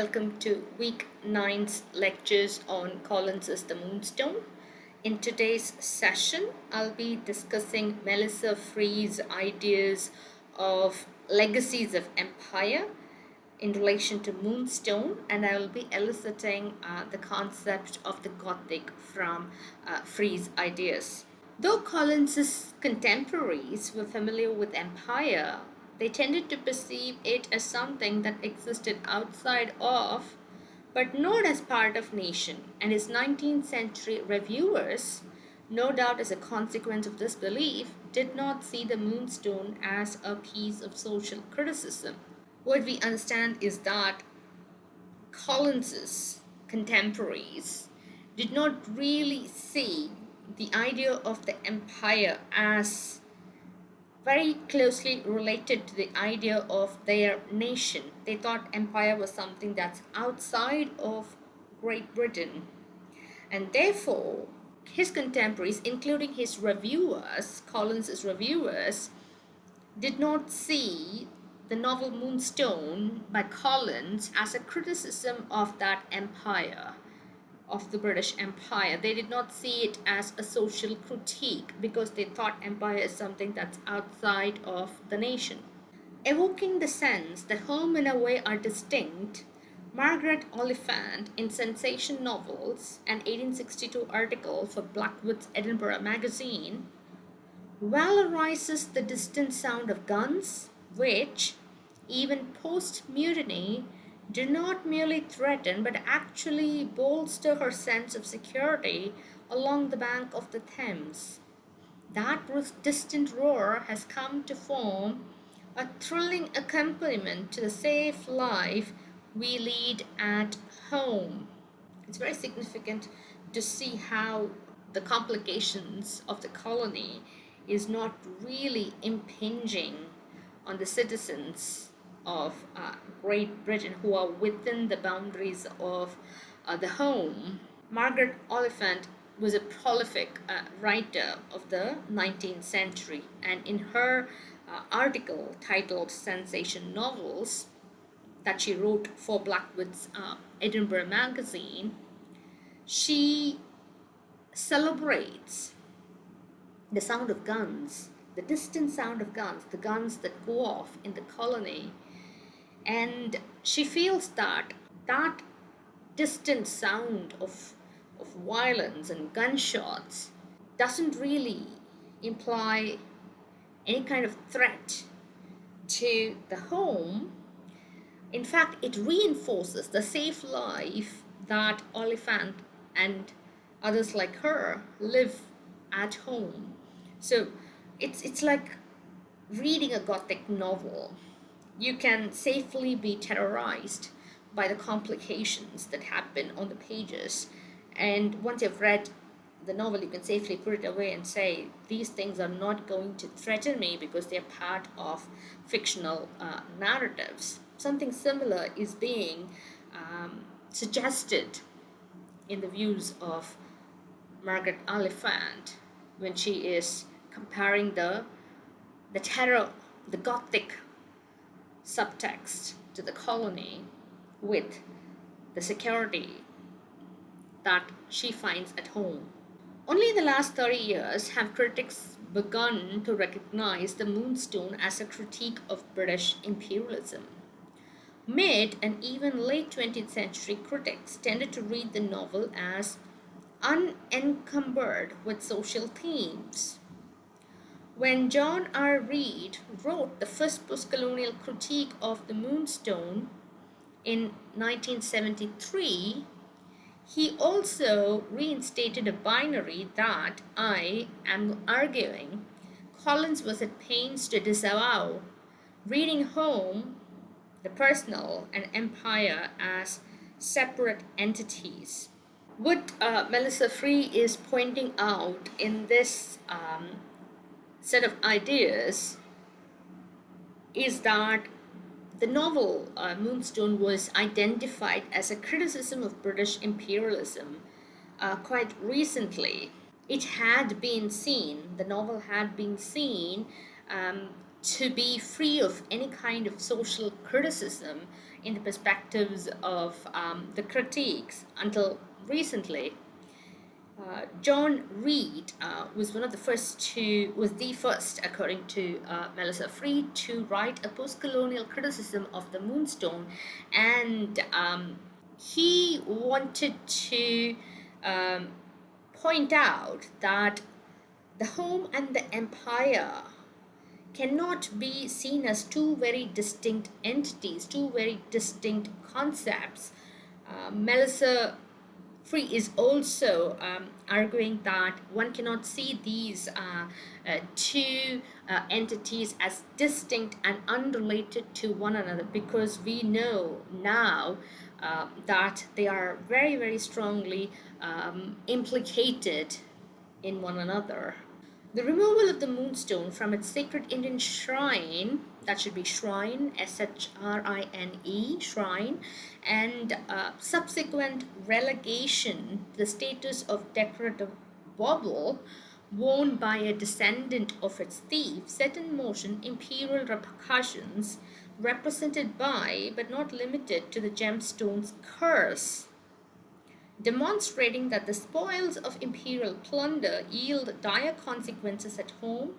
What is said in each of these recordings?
welcome to week 9's lectures on Collins's The Moonstone. In today's session, I'll be discussing Melissa Free's ideas of Legacies of Empire in relation to Moonstone, and I will be eliciting the concept of the Gothic from Free's ideas. Though Collins's contemporaries were familiar with empire, they tended to perceive it as something that existed outside of, but not as part of nation, and his 19th century reviewers, no doubt as a consequence of this belief, did not see the Moonstone as a piece of social criticism. What we understand is that Collins's contemporaries did not really see the idea of the empire as very closely related to the idea of their nation. They thought empire was something that's outside of Great Britain, and therefore his contemporaries, including his reviewers, Collins's reviewers, did not see the novel Moonstone by Collins as a criticism of that empire, of the British Empire. They did not see it as a social critique because they thought empire is something that's outside of the nation. Evoking the sense that home and away are distinct, Margaret Oliphant, in Sensation Novels, an 1862 article for Blackwood's Edinburgh magazine, valorizes the distant sound of guns, which, even post-mutiny, do not merely threaten but actually bolster her sense of security along the bank of the Thames. That distant roar has come to form a thrilling accompaniment to the safe life we lead at home. It's very significant to see how the complications of the colony is not really impinging on the citizens of Great Britain who are within the boundaries of the home. Margaret Oliphant was a prolific writer of the 19th century, and in her article titled Sensation Novels that she wrote for Blackwood's Edinburgh magazine, she celebrates the sound of guns, the distant sound of guns, the guns that go off in the colony. And she feels that that distant sound of violence and gunshots doesn't really imply any kind of threat to the home. In fact, it reinforces the safe life that Oliphant and others like her live at home. So it's like reading a Gothic novel. You can safely be terrorized by the complications that happen on the pages. And once you've read the novel, you can safely put it away and say, these things are not going to threaten me because they're part of fictional narratives. Something similar is being suggested in the views of Margaret Oliphant when she is comparing the terror, the Gothic subtext to the colony with the security that she finds at home. Only in the last 30 years have critics begun to recognize the Moonstone as a critique of British imperialism. Mid and even late 20th century critics tended to read the novel as unencumbered with social themes. When John R. Reed wrote the first postcolonial critique of the Moonstone in 1973, he also reinstated a binary that I am arguing Collins was at pains to disavow, reading home, the personal, and empire as separate entities. What Melissa Free is pointing out in this set of ideas is that the novel Moonstone was identified as a criticism of British imperialism quite recently. It had been seen, the novel had been seen to be free of any kind of social criticism in the perspectives of the critiques until recently. John Reed was the first, according to Melissa Freed, to write a post-colonial criticism of the Moonstone, and he wanted to um, point out that the home and the empire cannot be seen as two very distinct entities, two very distinct concepts. Melissa Free is also arguing that one cannot see these two entities as distinct and unrelated to one another, because we know now that they are very, very strongly implicated in one another. The removal of the Moonstone from its sacred Indian shrine, that should be shrine, SHRINE, shrine, and subsequent relegation to the status of decorative bauble worn by a descendant of its thief, set in motion imperial repercussions represented by, but not limited to, the gemstone's curse, demonstrating that the spoils of imperial plunder yield dire consequences at home,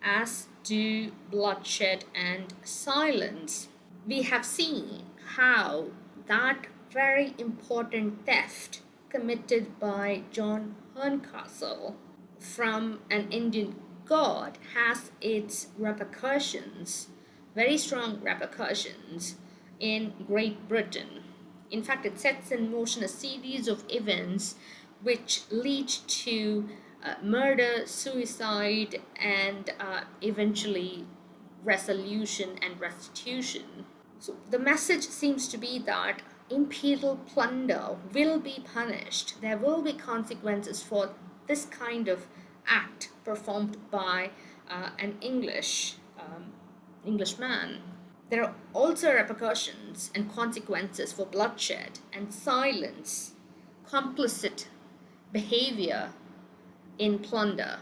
as do bloodshed and silence. We have seen how that very important theft committed by John Horncastle from an Indian god has its repercussions, very strong repercussions, in Great Britain. In fact, it sets in motion a series of events which lead to murder, suicide, and eventually resolution and restitution. So the message seems to be that imperial plunder will be punished. There will be consequences for this kind of act performed by an Englishman. There are also repercussions and consequences for bloodshed and silence, complicit behavior in plunder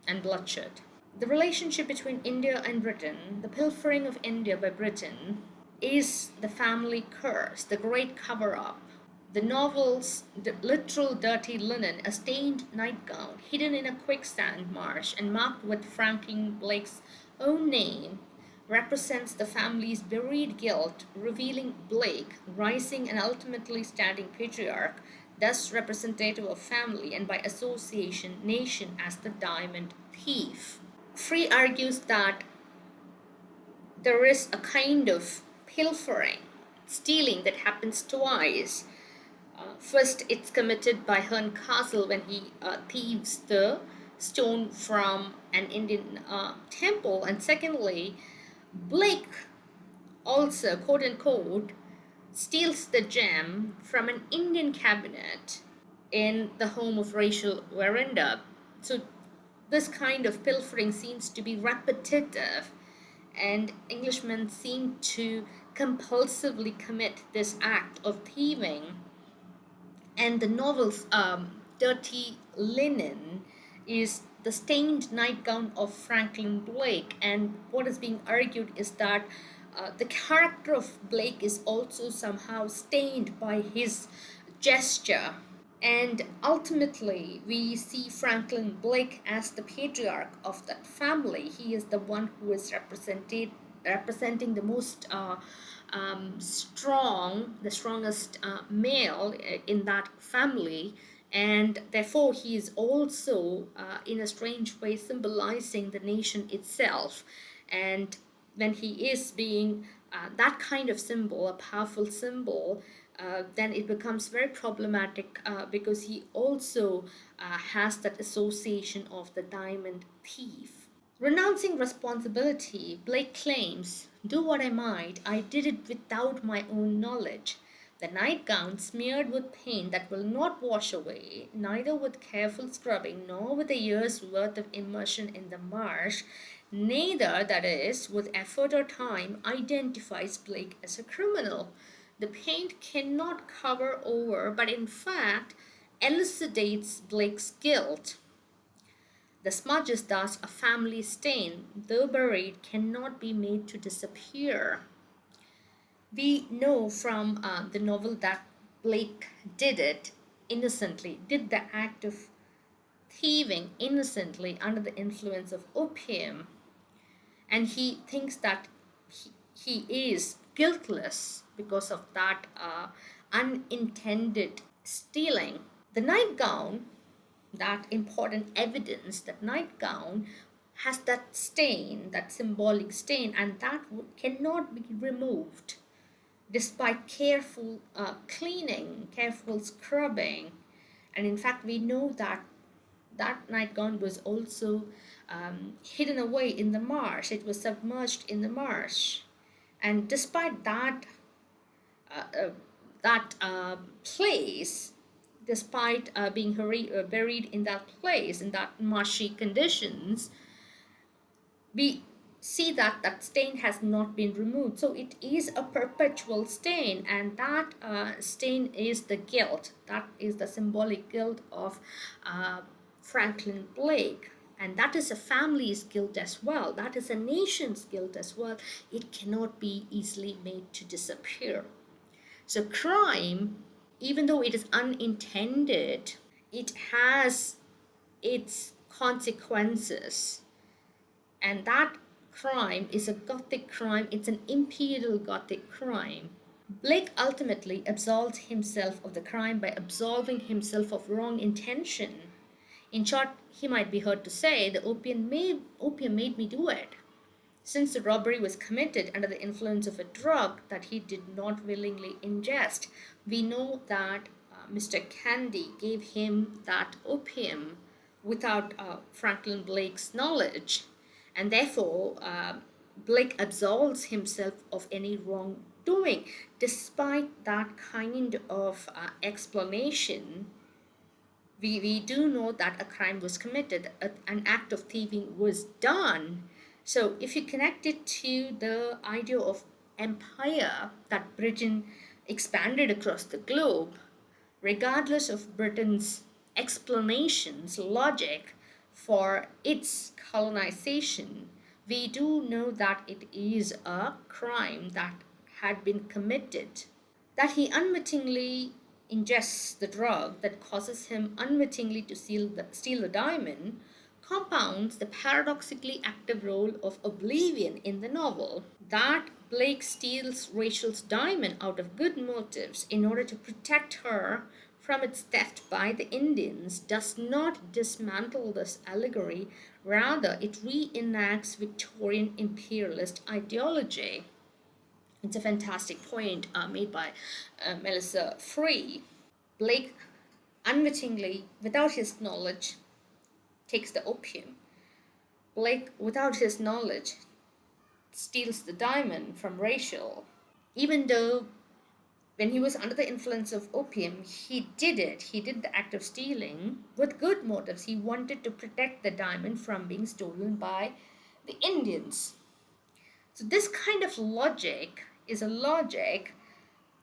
and bloodshed. The relationship between India and Britain, the pilfering of India by Britain, is the family curse, the great cover up. The novel's literal dirty linen, a stained nightgown hidden in a quicksand marsh and marked with Franklin Blake's own name, represents the family's buried guilt, revealing Blake, rising and ultimately standing patriarch, thus representative of family and by association nation, as the diamond thief. Free argues that there is a kind of pilfering, stealing that happens twice. First, it's committed by Horncastle when he thieves the stone from an Indian temple, and secondly, Blake also, quote unquote, steals the gem from an Indian cabinet in the home of Rachel Verenda. So this kind of pilfering seems to be repetitive, and Englishmen seem to compulsively commit this act of thieving. And the novel's dirty linen is the stained nightgown of Franklin Blake, and what is being argued is that the character of Blake is also somehow stained by his gesture. And ultimately, we see Franklin Blake as the patriarch of that family. He is the one who is representing the most the strongest male in that family, and therefore he is also, in a strange way, symbolizing the nation itself. And when he is being that kind of symbol, a powerful symbol, then it becomes very problematic because he also has that association of the diamond thief. Renouncing responsibility, Blake claims, "Do what I might, I did it without my own knowledge. The nightgown smeared with paint that will not wash away, neither with careful scrubbing nor with a year's worth of immersion in the marsh, neither, that is, with effort or time, identifies Blake as a criminal. The paint cannot cover over, but in fact elucidates Blake's guilt." The smudge is thus a family stain, though buried, cannot be made to disappear. We know from the novel that Blake did it innocently, did the act of thieving innocently under the influence of opium, and he thinks that he is guiltless because of that unintended stealing. The nightgown, that important evidence, that nightgown has that stain, that symbolic stain, and that cannot be removed despite careful cleaning, careful scrubbing. And in fact, we know that that nightgown was also hidden away in the marsh. It was submerged in the marsh. And despite that, uh, uh, place, despite being buried in that place, in that marshy conditions, we see that that stain has not been removed. So it is a perpetual stain, and that stain is the guilt. That is the symbolic guilt of Franklin Blake. And that is a family's guilt as well. That is a nation's guilt as well. It cannot be easily made to disappear. So crime, even though it is unintended, it has its consequences. And that crime is a Gothic crime, it's an Imperial Gothic crime. Blake ultimately absolves himself of the crime by absolving himself of wrong intention. In short, he might be heard to say, the opium made me do it. Since the robbery was committed under the influence of a drug that he did not willingly ingest, we know that Mr. Candy gave him that opium without Franklin Blake's knowledge, and therefore Blake absolves himself of any wrongdoing. Despite that kind of explanation, we do know that a crime was committed, an act of thieving was done. So if you connect it to the idea of empire that Britain expanded across the globe, regardless of Britain's explanations, logic for its colonization, we do know that it is a crime that had been committed. That he unwittingly ingests the drug that causes him unwittingly to steal the diamond compounds the paradoxically active role of oblivion in the novel. That Blake steals Rachel's diamond out of good motives in order to protect her from its theft by the Indians does not dismantle this allegory, rather, it reenacts Victorian imperialist ideology. It's a fantastic point made by Melissa Free. Blake unwittingly, without his knowledge, takes the opium. Blake, without his knowledge, steals the diamond from Rachel. Even though when he was under the influence of opium, he did the act of stealing with good motives. He wanted to protect the diamond from being stolen by the Indians. So this kind of logic is a logic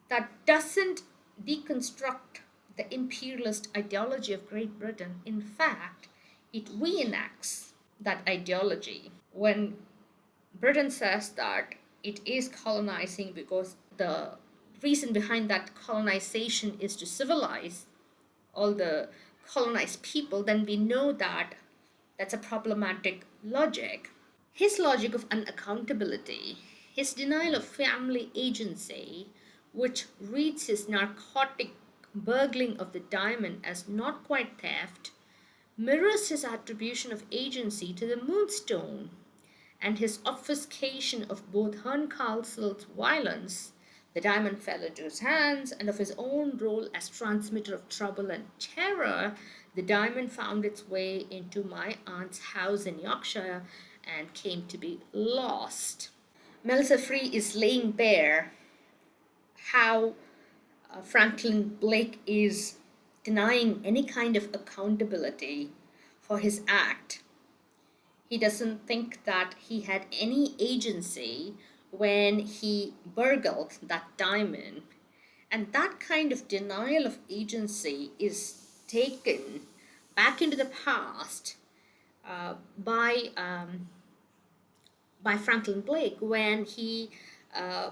that doesn't deconstruct the imperialist ideology of Great Britain. In fact, it reenacts that ideology. When Britain says that it is colonizing because the reason behind that colonization is to civilize all the colonized people, then we know that that's a problematic logic. His logic of unaccountability, his denial of family agency, which reads his narcotic burgling of the diamond as not quite theft, mirrors his attribution of agency to the Moonstone and his obfuscation of both Herncastle's violence, the diamond fell into his hands, and of his own role as transmitter of trouble and terror. The diamond found its way into my aunt's house in Yorkshire and came to be lost. Melissa Free is laying bare how Franklin Blake is denying any kind of accountability for his act. He doesn't think that he had any agency when he burgled that diamond. And that kind of denial of agency is taken back into the past by Franklin Blake when he uh,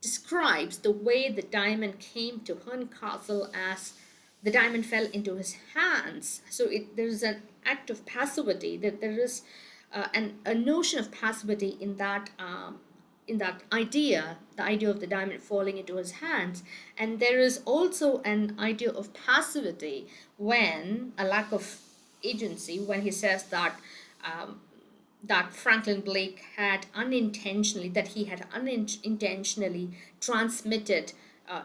describes the way the diamond came to Horncastle as the diamond fell into his hands. So there is an act of passivity, that there is a notion of passivity in that idea, the idea of the diamond falling into his hands. And there is also an idea of passivity when a lack of agency, when he says um, that Franklin Blake had unintentionally, that he had unintentionally transmitted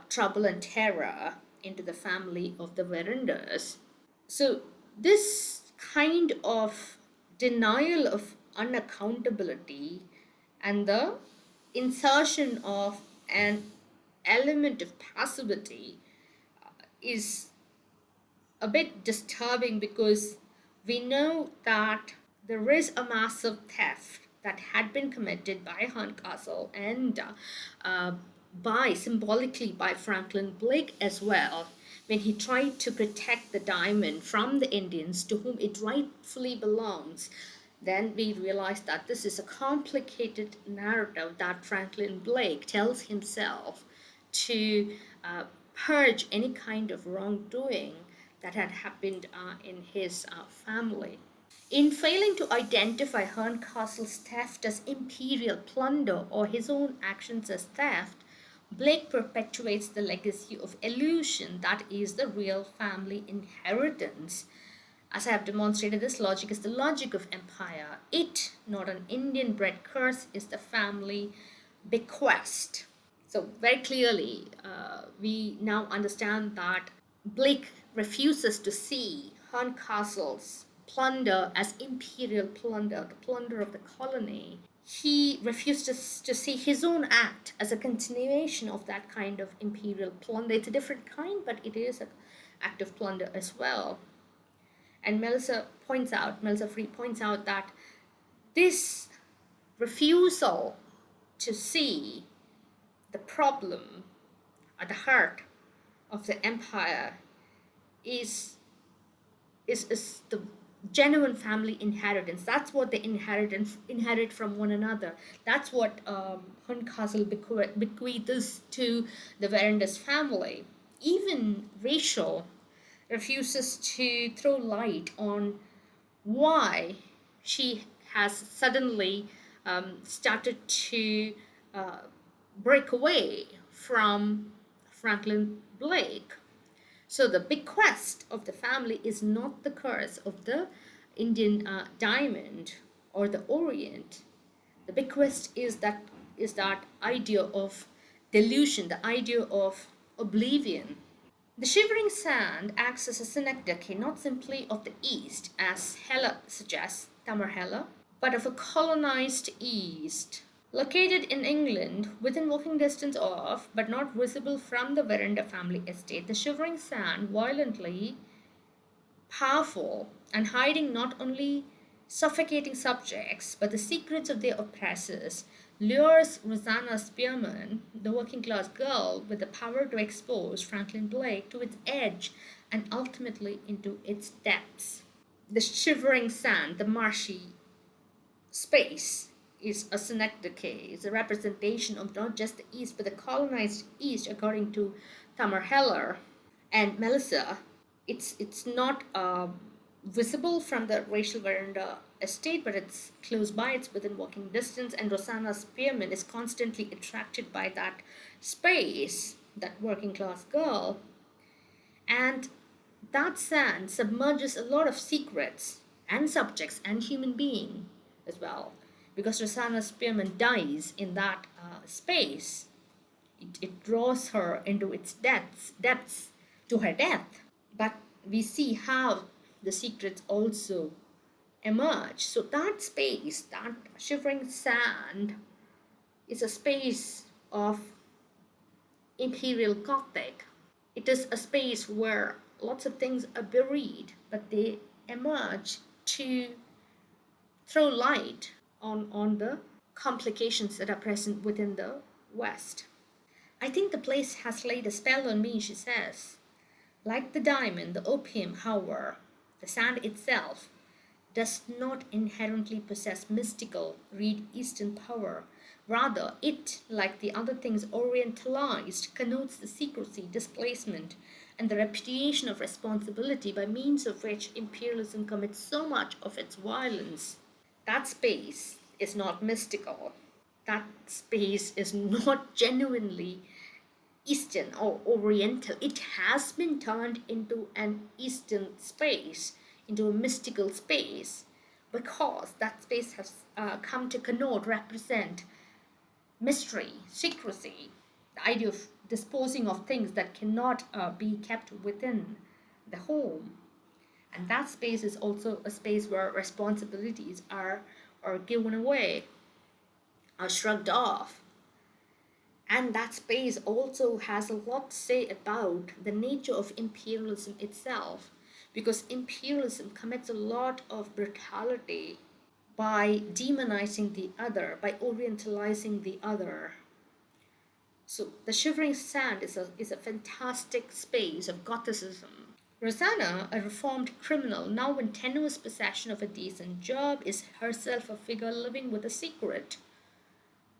trouble and terror into the family of the Verandas. So this kind of denial of unaccountability and the insertion of an element of passivity is a bit disturbing, because we know that there is a massive theft that had been committed by Horncastle and by symbolically by Franklin Blake as well, when he tried to protect the diamond from the Indians to whom it rightfully belongs. Then we realize that this is a complicated narrative that Franklin Blake tells himself to purge any kind of wrongdoing that had happened in his family. In failing to identify Horncastle's theft as imperial plunder or his own actions as theft, Blake perpetuates the legacy of illusion that is the real family inheritance. As I have demonstrated, this logic is the logic of empire. It, not an Indian bred curse, is the family bequest. So, very clearly, we now understand that Blake refuses to see Horncastle's plunder as imperial plunder, the plunder of the colony. He refuses to see his own act as a continuation of that kind of imperial plunder. It's a different kind, but it is an act of plunder as well. And Melissa Free points out that this refusal to see the problem at the heart of the empire is the genuine family inheritance. That's what they inherit from one another. That's what Horncastle bequeaths to the Verandas family. Even Rachel refuses to throw light on why she has suddenly started to break away from Franklin Blake. So the bequest of the family is not the curse of the Indian diamond or the Orient. The bequest is that idea of delusion, the idea of oblivion. The shivering sand acts as a synecdoche not simply of the East, as Hella suggests, Tamarhella, but of a colonized East. Located in England, within walking distance of, but not visible from the Veranda family estate, the shivering sand, violently powerful and hiding not only suffocating subjects but the secrets of their oppressors, lures Rosanna Spearman, the working class girl with the power to expose Franklin Blake to its edge and ultimately into its depths. The shivering sand, the marshy space, is a synecdoche, is a representation of not just the East but the colonized East, according to Tamar Heller and Melissa. It's not visible from the Rachel Veranda estate, but it's close by, it's within walking distance, and Rosanna Spearman is constantly attracted by that space, that working class girl. And that sand submerges a lot of secrets and subjects and human being as well, because Rosanna Spearman dies in that space. It draws her into its depths to her death. But we see how the secrets also emerge. So that space, that shivering sand, is a space of Imperial Gothic. It is a space where lots of things are buried, but they emerge to throw light on the complications that are present within the West. I think the place has laid a spell on me, she says. Like the diamond, the opium, however, the sand itself does not inherently possess mystical, read Eastern power. Rather, it, like the other things Orientalized, connotes the secrecy, displacement, and the repudiation of responsibility by means of which imperialism commits so much of its violence. That space is not mystical. That space is not genuinely Eastern or Oriental. It has been turned into an Eastern space, into a mystical space, because that space has come to connote, represent mystery, secrecy, the idea of disposing of things that cannot be kept within the home. And that space is also a space where responsibilities are given away, are shrugged off. And that space also has a lot to say about the nature of imperialism itself, because imperialism commits a lot of brutality by demonizing the other, by orientalizing the other. So the Shivering Sand is a fantastic space of Gothicism. Rosanna, a reformed criminal now in tenuous possession of a decent job, is herself a figure living with a secret,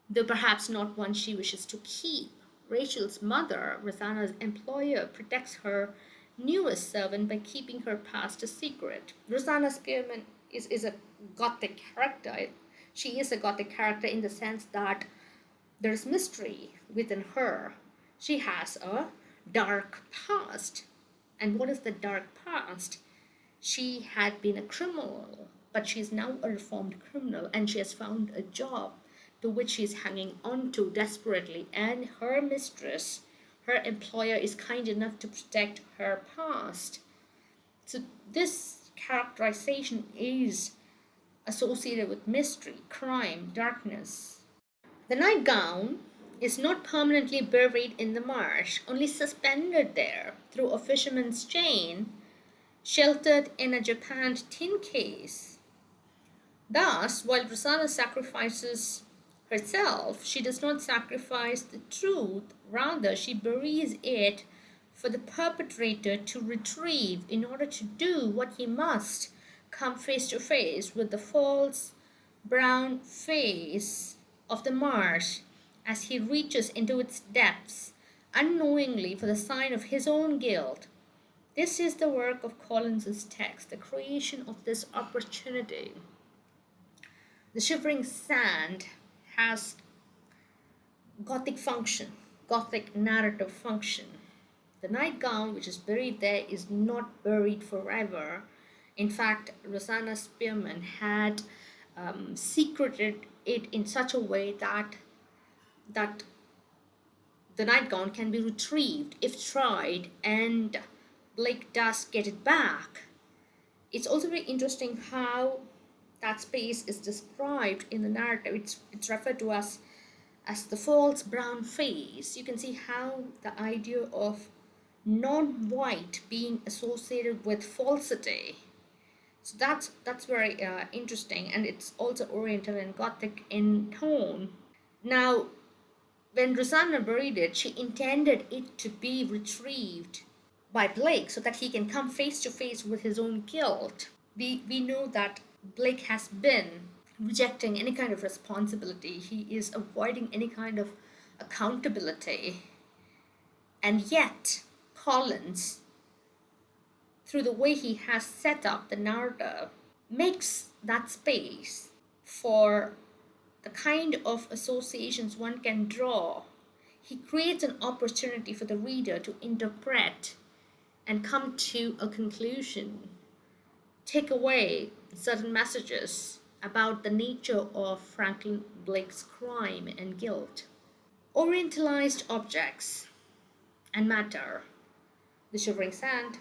though perhaps not one she wishes to keep. Rachel's mother, Rosanna's employer, protects her newest servant by keeping her past a secret. Rosanna Spearman is a Gothic character. She is a Gothic character in the sense that there's mystery within her. She has a dark past. And what is the dark past? She had been a criminal, but she's now a reformed criminal and she has found a job to which she's hanging on to desperately. And her mistress, her employer, is kind enough to protect her past. So, this characterization is associated with mystery, crime, darkness. The nightgown is not permanently buried in the marsh, only suspended there through a fisherman's chain, sheltered in a japanned tin case. Thus, while Rosanna sacrifices herself, she does not sacrifice the truth, rather, she buries it for the perpetrator to retrieve in order to do what he must, come face to face with the false brown face of the marsh as he reaches into its depths, unknowingly for the sign of his own guilt. This is the work of Collins's text, the creation of this opportunity. The Shivering Sand has Gothic function, Gothic narrative function. The nightgown, which is buried there, is not buried forever. In fact, Rosanna Spearman had secreted it in such a way that the nightgown can be retrieved if tried, and Blake does get it back. It's also very interesting how that space is described in the narrative. It's referred to as the false brown face. You can see how the idea of non-white being associated with falsity. So that's very interesting, and it's also Oriental and Gothic in tone. Now, when Rosanna buried it, she intended it to be retrieved by Blake so that he can come face to face with his own guilt. We know that Blake has been rejecting any kind of responsibility. He is avoiding any kind of accountability. And yet, Collins, through the way he has set up the narrative, makes that space for the kind of associations one can draw. He creates an opportunity for the reader to interpret and come to a conclusion, take away certain messages about the nature of Franklin Blake's crime and guilt. Orientalized objects and matter, the Shivering Sand,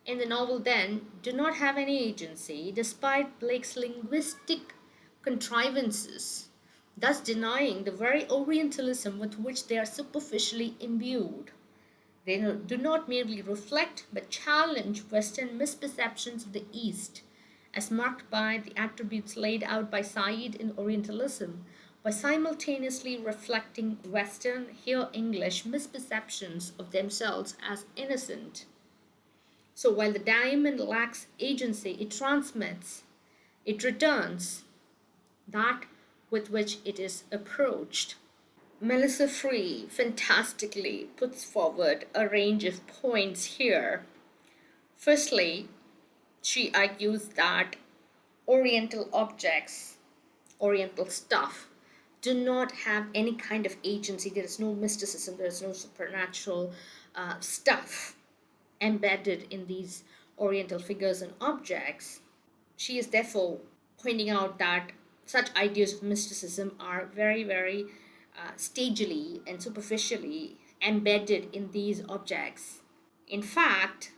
in the novel then, do not have any agency despite Blake's linguistic contrivances, thus denying the very Orientalism with which they are superficially imbued. They do not merely reflect but challenge Western misperceptions of the East, as marked by the attributes laid out by Said in Orientalism, by simultaneously reflecting Western, here English, misperceptions of themselves as innocent. So while the diamond lacks agency, it transmits It returns that with which it is approached. Melissa Free fantastically puts forward a range of points here. Firstly, she argues that Oriental objects, Oriental stuff, do not have any kind of agency. There is no mysticism, there is no supernatural stuff embedded in these Oriental figures and objects. She is therefore pointing out that such ideas of mysticism are very, very stagily and superficially embedded in these objects. In fact,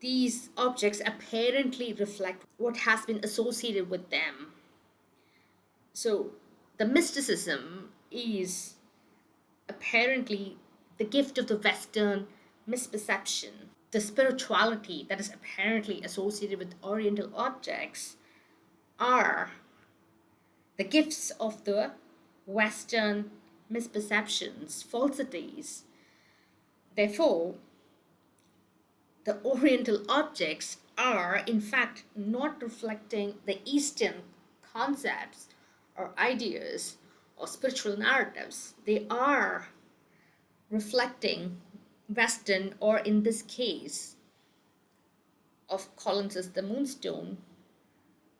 these objects apparently reflect what has been associated with them. So, the mysticism is apparently the gift of the Western misperception. The spirituality that is apparently associated with Oriental objects are the gifts of the Western misperceptions, falsities. Therefore, the Oriental objects are in fact not reflecting the Eastern concepts or ideas or spiritual narratives. They are reflecting Western, or in this case of Collins's The Moonstone,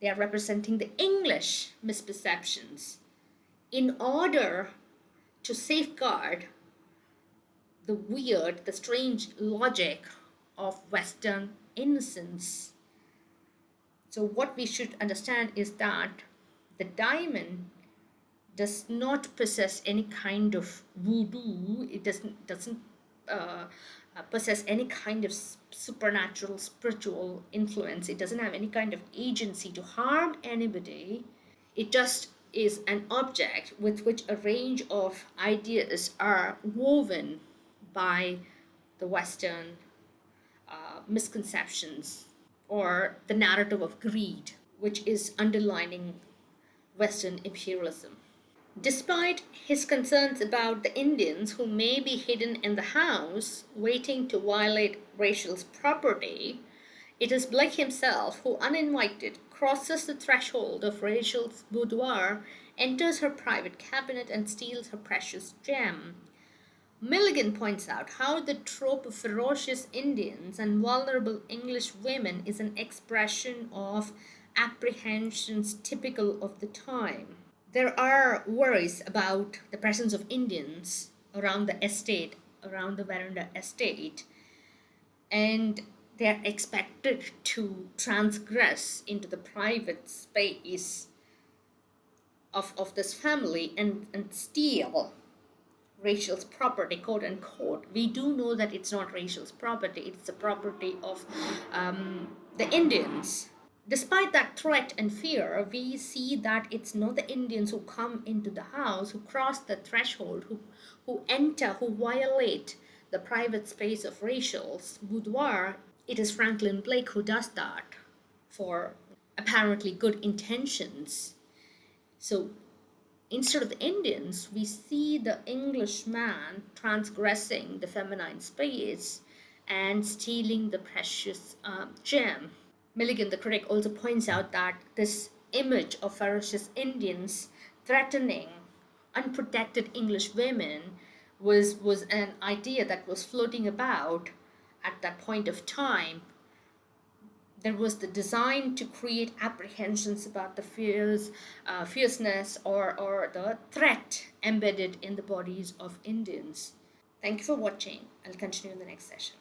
they are representing the English misperceptions in order to safeguard the weird, the strange logic of Western innocence. So, what we should understand is that the diamond does not possess any kind of voodoo. It doesn't possess any kind of supernatural spiritual influence. It doesn't have any kind of agency to harm anybody. It just is an object with which a range of ideas are woven by the Western misconceptions or the narrative of greed, which is underlining Western imperialism. Despite his concerns about the Indians who may be hidden in the house, waiting to violate Rachel's property, it is Blake himself who, uninvited, crosses the threshold of Rachel's boudoir, enters her private cabinet, and steals her precious gem. Milligan points out how the trope of ferocious Indians and vulnerable English women is an expression of apprehensions typical of the time. There are worries about the presence of Indians around the estate, around the Veranda estate, and they are expected to transgress into the private space of this family and steal Rachel's property, quote unquote. We do know that it's not Rachel's property, it's the property of the Indians. Despite that threat and fear, we see that it's not the Indians who come into the house, who cross the threshold, who enter, who violate the private space of Rachel's boudoir. It is Franklin Blake who does that for apparently good intentions. So instead of the Indians, we see the Englishman transgressing the feminine space and stealing the precious gem. Milligan, the critic, also points out that this image of ferocious Indians threatening unprotected English women was an idea that was floating about at that point of time. There was the design to create apprehensions about the fierceness or the threat embedded in the bodies of Indians. Thank you for watching. I'll continue in the next session.